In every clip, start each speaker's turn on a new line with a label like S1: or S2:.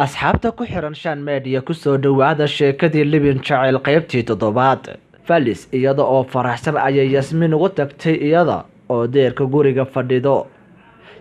S1: asxaabta ku xiran shan media ku soo dhawaada sheekadii libin jacayl qaybtii toddobaad. Falis iyada oo faraxsan ayay Yasmin ugu tagtay iyada oo deerka guriga fadhido.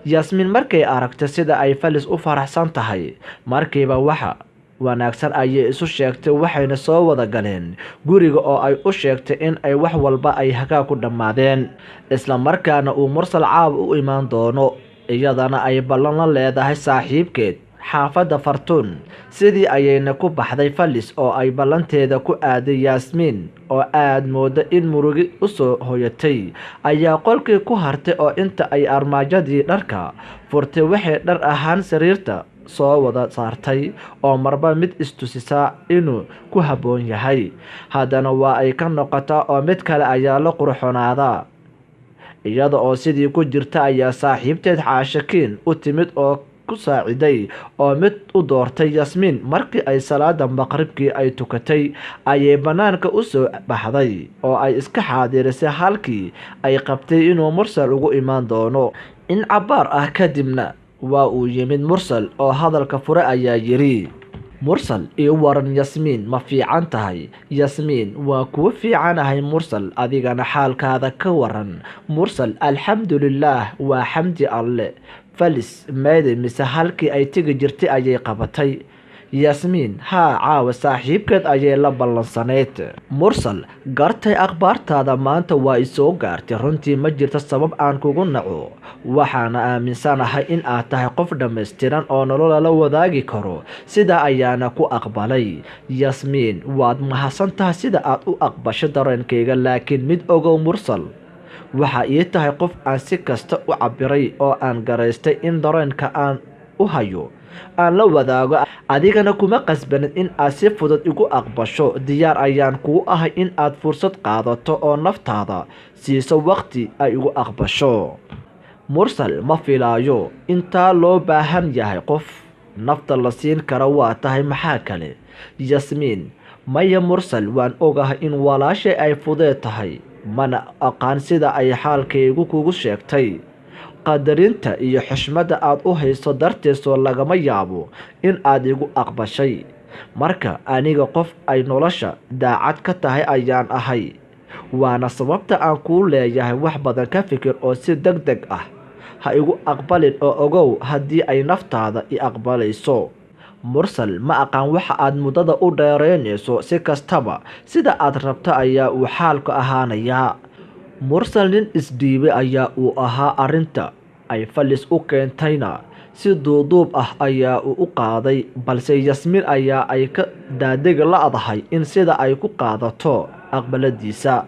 S1: Yasmin markay aragtay sida ay Falis u faraxsan tahay markiiba waxa wanaagsan ayay isu sheegtay waxayna soo wada galeen guriga oo ay u sheegtay in ay wax walba ay hagaa ku dhamaadeen isla markaana uu mursal caab u imaan doono iyadana ay ballan la leedahay saaxiibkeed xaafada Fartuun. sidii ayayna ku baxday Falis oo ay ballanteeda ku aaday Yasmin oo aad moodo in murugi u soo hoyatay ayaa qolkii ku hartay oo inta ay armaajadii dharka furtay waxay dhar ahaan sariirta soo wada saartay oo marba mid istusisa inuu ku haboon yahay haddana waa ay ka noqotaa oo mid kale ayaa la qurxonaada iyada oo sidii ku jirta ayaa saaxiibteed Caashakiin u timid oo ku saaciday oo mid u doortay Yasmin markii ay salaada maqribkii ay tukatay ayay banaanka u soo baxday oo ay iska xaadirisay halkii ay qabtay inuu mursal ugu imaan doono in cabaar ah kadibna waa uu yimid mursal oo hadalka fure ayaa yiri mursal iyo waran Yasmin ma fiican tahay. Yasmin waa ku fiicanahay mursal adigana xaalkaada ka waran. mursal alxamdulillah waa xamdi alle. Falis meeday mise halkii ay tigi jirtay ayay qabatay. Yasmin haa caawa saaxiibkeed ayay la ballansaneyd. mursal gartay akhbaartaada maanta waa isoo gaartay runtii ma jirto sabab aan kugu naco waxaana aaminsanahay in aad tahay qof dhammaystiran oo nolol la wadaagi karo sidaa ayaana ku aqbalay. Yasmin waad mahadsantahay sida aad u aqbashay dareenkayga laakiin mid ogow mursal waxa ii tahay qof aan si kasta u cabiray oo aan garaystay in dareenka aan u hayo aan la wadaago adigana kuma qasbanin in aad si fudud igu aqbasho. diyaar ayaan kuu ahay in aad fursad qaadato oo naftaada siiso waqti ay igu aqbasho. mursal ma filaayo intaa loo baahan yahay qof nafta la siin kara waa tahay maxaa kale. Yasmin maya mursal waan ogahay in walaashay ay fudud tahay mana aqaan sida ay xaalkaygu kugu sheegtay qadarinta iyo xushmada aad u hayso darteesoo lagama yaabo in aad igu aqbashay marka aniga qof ay nolosha daacad ka tahay ayaan ahay waana sababta aan kuu leeyahay wax badan ka fikir oo si degdeg ah ha igu aqbalin oo ogow haddii ay naftaada i aqbalayso. mursal ma aqaan waxa aad muddada u dheereynayso si kastaba sida aad rabto ayaa uu xaalku ahaanayaa. mursal nin isdhiibay ayaa uu ahaa arrinta ay Falis u keentayna si duuduub ah ayaa uu u qaaday balse Yasmin ayaa ay ka daadega la adahay in sida ay ku qaadato aqbaladiisa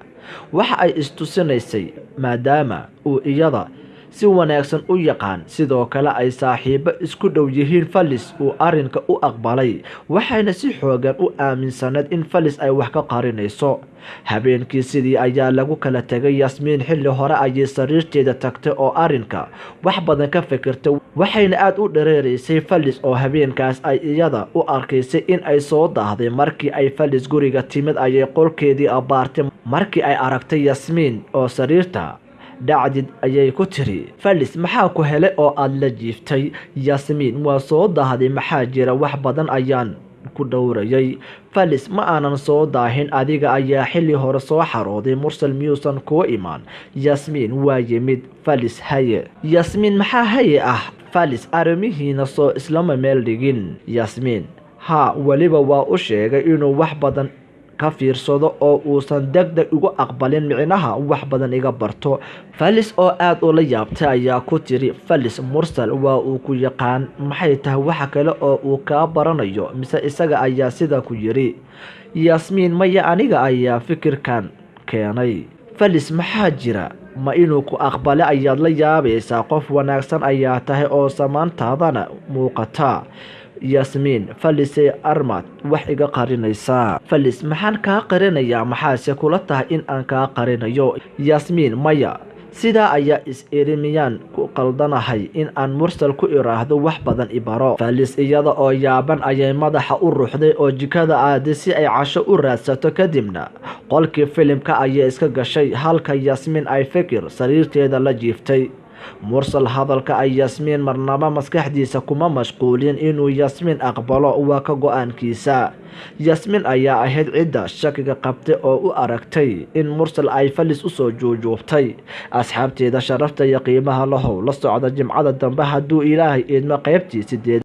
S1: waxa ay istusinaysay maadaama uu iyada si wanaagsan u yaqaan sidoo kale ay saaxiibo isku dhow yihiin. Falis uu arrinka u aqbalay waxayna si xoogan u aaminsaneed in Falis ay wax ka qarinayso. habeenkii sidii ayaa lagu kala tagay. Yasmin xilli hore ayay sariirteeda tagtay oo arrinka wax badan ka fikirtay waxayna aad u dhareereysay Falis oo habeenkaas ay iyada u arkaysay in ay soo daahday. markii ay Falis guriga timid ayay qolkeedii abaartay markii ay aragtay Yasmin oo sariirta dhacdid ayay ku tiri Falis maxaa ku helay oo aad la jiiftay. Yasmin waa soo daahday maxaa jira wax badan ayaan ku dhowrayay. Falis ma aanan soo daahin adiga ayaa xilli hore soo xarooday mursal miyuusan kuwa imaan. Yasmin waa yimid. Falis haye. Yasmin maxaa haye ah. Falis arrimihiina soo islama meel dhigin. Yasmin haa waliba waa u sheegay inuu wax badan ka fiirsado oo uusan degdeg ugu aqbalin micnaha wax badan iga barto. Falis oo aad u la yaabtay ayaa ku tiri Falis mursal waa uu ku yaqaan maxay tahay waxa kale oo uu ka baranayo mise isaga ayaa sida ku yiri. Yasmin maya aniga ayaa fikirkan keenay. Falis maxaa jira ma inuu ku aqbalay ayaad la yaabaysaa qof wanaagsan ayaa tahay oo samaantaadana muuqata. Yasmin Falis armad wax iga qarinaysa. Falis maxaan ka qarinayaa maxaase kula tahay in aan ka qarinayo. Yasmin maya sida ayaa is-erimiyaan ku qaldanahay in aan mursal ku iraahdo wax badan ibaro. Falis iyada oo yaaban ayay madaxa u ruuxday oo jikada aaday si ay casho u raadsato kadibna qolkii filimka ayay iska gashay halka Yasmin ay fikir sariirteeda la jiiftay. mursal hadalka ay Yasmiin marnaba maskaxdiisa kuma mashquulin inuu Yasmiin aqbalo waa ka go'aankiisa. Yasmiin ayaa ahayd cidda shakiga qabtay oo u aragtay in mursal ay Falis u soo joojooftay. Asxaabteeda sharafta iyo qiimaha lahow la socda Jimcada dambe hadduu Ilaahay idmo qaybtii 8.